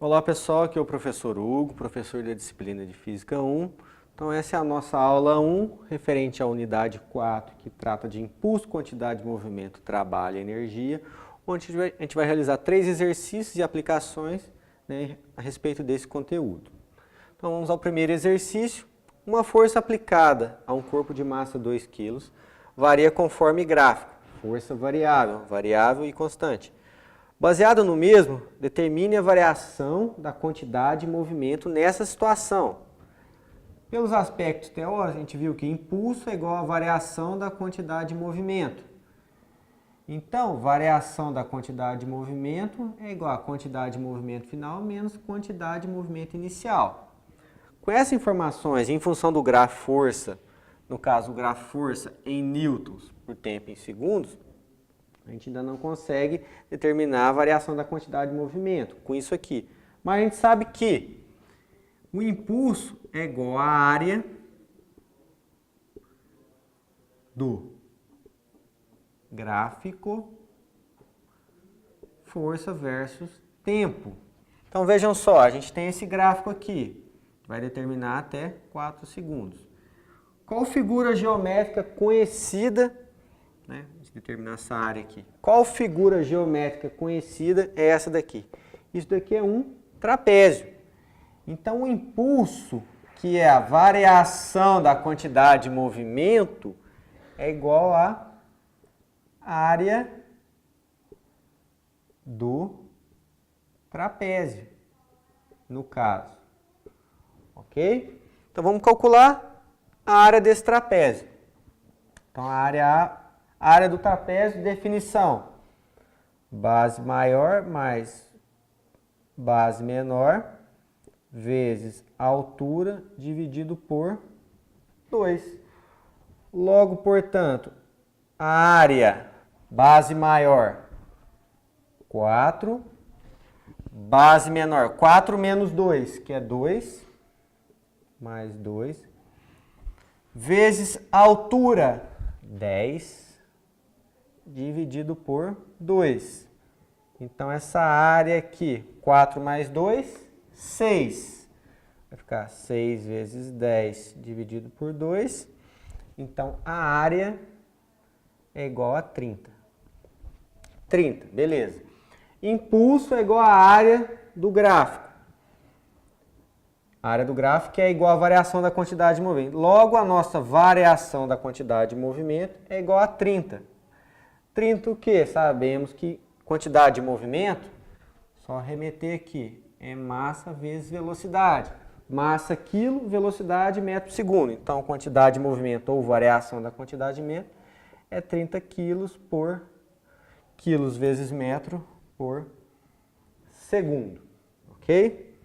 Olá pessoal, aqui é o professor Hugo, professor da disciplina de Física 1. Então essa é a nossa aula 1, referente à unidade 4, que trata de impulso, quantidade de movimento, trabalho e energia, onde a gente vai realizar 3 exercícios e aplicações, né, a respeito desse conteúdo. Então vamos ao primeiro exercício. Uma força aplicada a um corpo de massa 2 kg varia conforme gráfico, força variável, variável e constante. Baseado no mesmo, determine a variação da quantidade de movimento nessa situação. Pelos aspectos teóricos, a gente viu que impulso é igual a variação da quantidade de movimento. Então, variação da quantidade de movimento é igual a quantidade de movimento final menos quantidade de movimento inicial. Com essas informações, em função do grafo força, no caso o grafo força em newtons por tempo em segundos, a gente ainda não consegue determinar a variação da quantidade de movimento com isso aqui. Mas a gente sabe que o impulso é igual à área do gráfico força versus tempo. Então vejam só, a gente tem esse gráfico aqui, vai determinar até 4 segundos. Qual figura geométrica conhecida, né? Vamos determinar essa área aqui. Qual figura geométrica conhecida é essa daqui? Isso daqui é um trapézio. Então, o impulso, que é a variação da quantidade de movimento, é igual à área do trapézio, no caso. Ok? Então, vamos calcular a área desse trapézio. Então, a área do trapézio, definição, base maior mais base menor vezes a altura dividido por 2. Logo, portanto, a área base maior, 4, base menor, 4 menos 2, que é 2, mais 2, vezes a altura, 10, dividido por 2. Então, essa área aqui, 4 mais 2, 6. Vai ficar 6 vezes 10 dividido por 2. Então, a área é igual a 30. 30, beleza. Impulso é igual à área do gráfico. A área do gráfico é igual à variação da quantidade de movimento. Logo, a nossa variação da quantidade de movimento é igual a 30. 30 o quê? Sabemos que quantidade de movimento, só remeter aqui, é massa vezes velocidade. Massa quilo, velocidade metro por segundo. Então, quantidade de movimento ou variação da quantidade de movimento é 30 quilos por quilos vezes metro por segundo. Ok?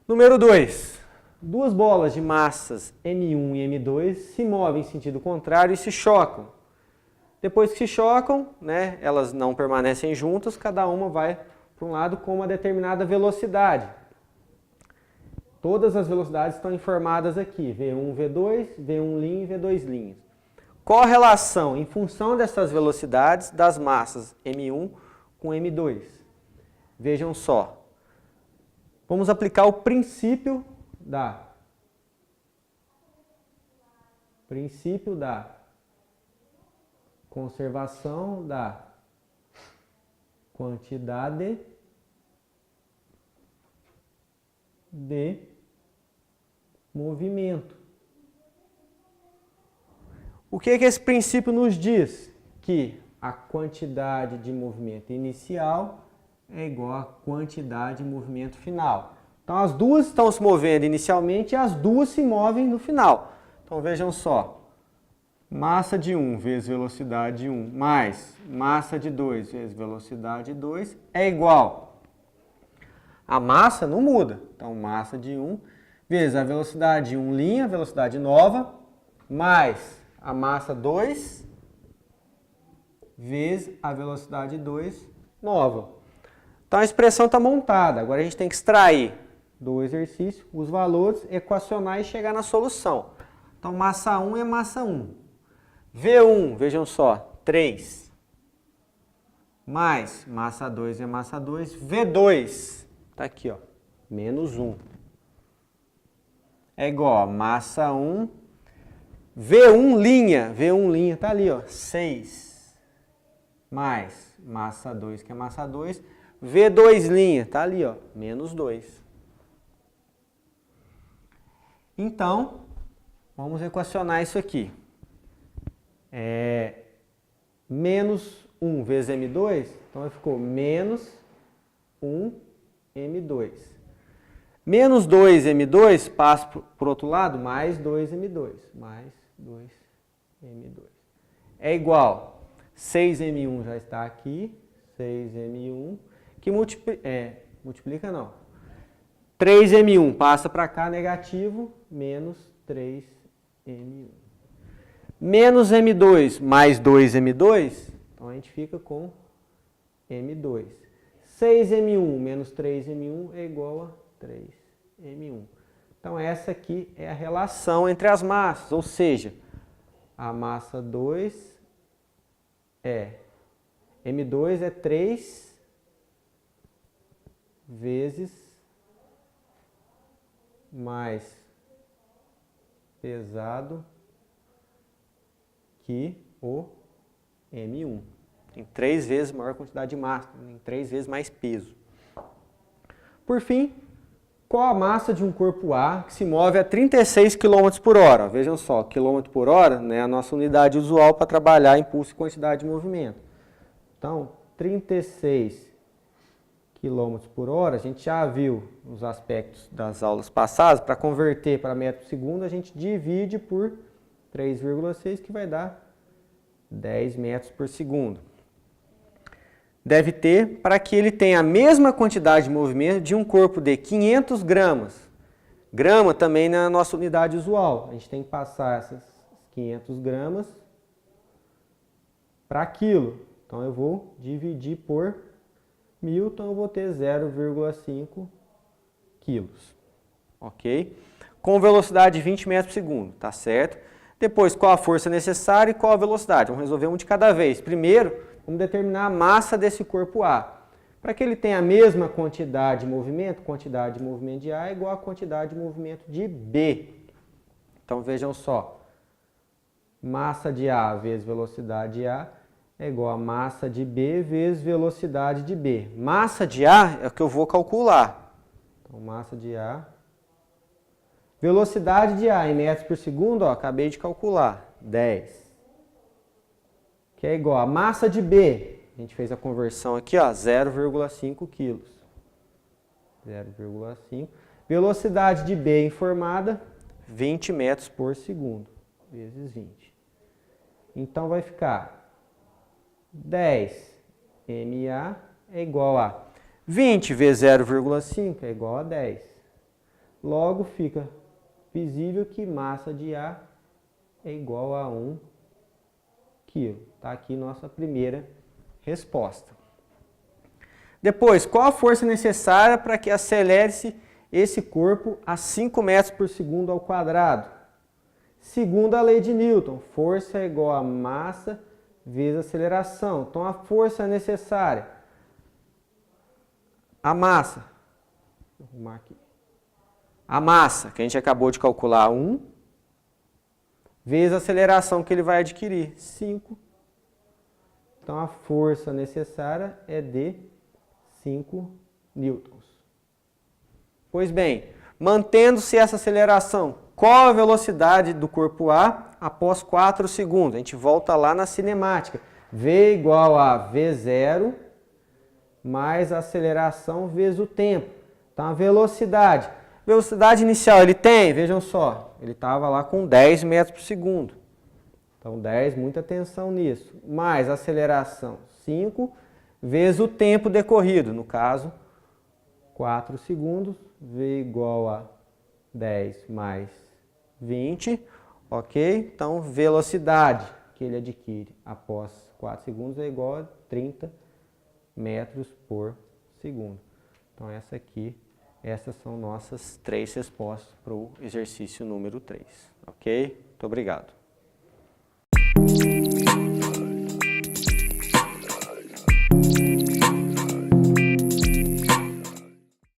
Número 2. Duas bolas de massas M1 e M2 se movem em sentido contrário e se chocam. Depois que se chocam, né, elas não permanecem juntas, cada uma vai para um lado com uma determinada velocidade. Todas as velocidades estão informadas aqui, V1, V2, V1', e V2'. Qual a relação, em função dessas velocidades, das massas M1 com M2? Vejam só. Vamos aplicar o princípio da conservação da quantidade de movimento. O que esse princípio nos diz? Que a quantidade de movimento inicial é igual à quantidade de movimento final. Então, as duas estão se movendo inicialmente e as duas se movem no final. Então, vejam só. Massa de 1 vezes velocidade de 1 mais massa de 2 vezes velocidade de 2 é igual. A massa não muda. Então, massa de 1 vezes a velocidade de 1', velocidade nova, mais a massa 2 vezes a velocidade 2 nova. Então, a expressão está montada. Agora, a gente tem que extrair do exercício os valores, equacionar e chegar na solução. Então, massa 1 é massa 1. V1, vejam só, 3. Mais massa 2 é massa 2. V2 tá aqui, ó, menos 1. É igual a massa 1, V1 linha, tá ali, ó, 6, mais massa 2, que é massa 2, V2 linha, tá ali, ó, menos 2. Então, vamos equacionar isso aqui. Menos 1 vezes M2, então ficou menos 1M2. Menos 2M2 passa para o outro lado, mais 2M2. Mais 2M2. É igual, 6M1 já está aqui, 6M1, que multiplica não. 3M1 passa para cá, negativo, menos 3M1. Menos M2 mais 2M2, então a gente fica com M2. 6M1 menos 3M1 é igual a 3M1. Então essa aqui é a relação entre as massas, ou seja, a massa 2 M2 é 3 vezes mais pesado que o M1. Tem 3 vezes maior quantidade de massa, tem 3 vezes mais peso. Por fim, qual a massa de um corpo A que se move a 36 km por hora? Vejam só, km por hora, né, é a nossa unidade usual para trabalhar impulso e quantidade de movimento. Então, 36 km por hora, a gente já viu nos aspectos das aulas passadas, para converter para metro por segundo, a gente divide por 3,6, que vai dar 10 metros por segundo. Deve ter para que ele tenha a mesma quantidade de movimento de um corpo de 500 gramas. Grama também na nossa unidade usual. A gente tem que passar essas 500 gramas para quilo. Então eu vou dividir por 1000, então eu vou ter 0,5 quilos. Ok? Com velocidade de 20 metros por segundo, tá certo? Depois, qual a força necessária e qual a velocidade? Vamos resolver um de cada vez. Primeiro, vamos determinar a massa desse corpo A. Para que ele tenha a mesma quantidade de movimento de A é igual à quantidade de movimento de B. Então, vejam só. Massa de A vezes velocidade de A é igual a massa de B vezes velocidade de B. Massa de A é o que eu vou calcular. Então, massa de A. Velocidade de A em metros por segundo, ó, acabei de calcular, 10. Que é igual a massa de B, a gente fez a conversão aqui, ó, 0,5 quilos. 0,5. Velocidade de B informada, 20 metros por segundo, vezes 20. Então vai ficar 10 MA é igual a 20 vezes 0,5 é igual a 10. Logo fica visível que massa de A é igual a 1 kg. Está aqui nossa primeira resposta. Depois, qual a força necessária para que acelere-se esse corpo a 5 metros por segundo ao quadrado? Segundo a lei de Newton, força é igual a massa vezes aceleração. Então, a força necessária, a massa, vou arrumar aqui. A massa, que a gente acabou de calcular, 1, vezes a aceleração que ele vai adquirir, 5. Então, a força necessária é de 5 newtons. Pois bem, mantendo-se essa aceleração, qual a velocidade do corpo A após 4 segundos? A gente volta lá na cinemática. V igual a V0 mais a aceleração vezes o tempo. Então, a velocidade. Velocidade inicial ele tem, vejam só, ele estava lá com 10 metros por segundo. Então 10, muita atenção nisso. Mais aceleração, 5, vezes o tempo decorrido, no caso, 4 segundos, V igual a 10 mais 20, ok? Então velocidade que ele adquire após 4 segundos é igual a 30 metros por segundo. Então essas são nossas 3 respostas para o exercício número 3, ok? Muito obrigado.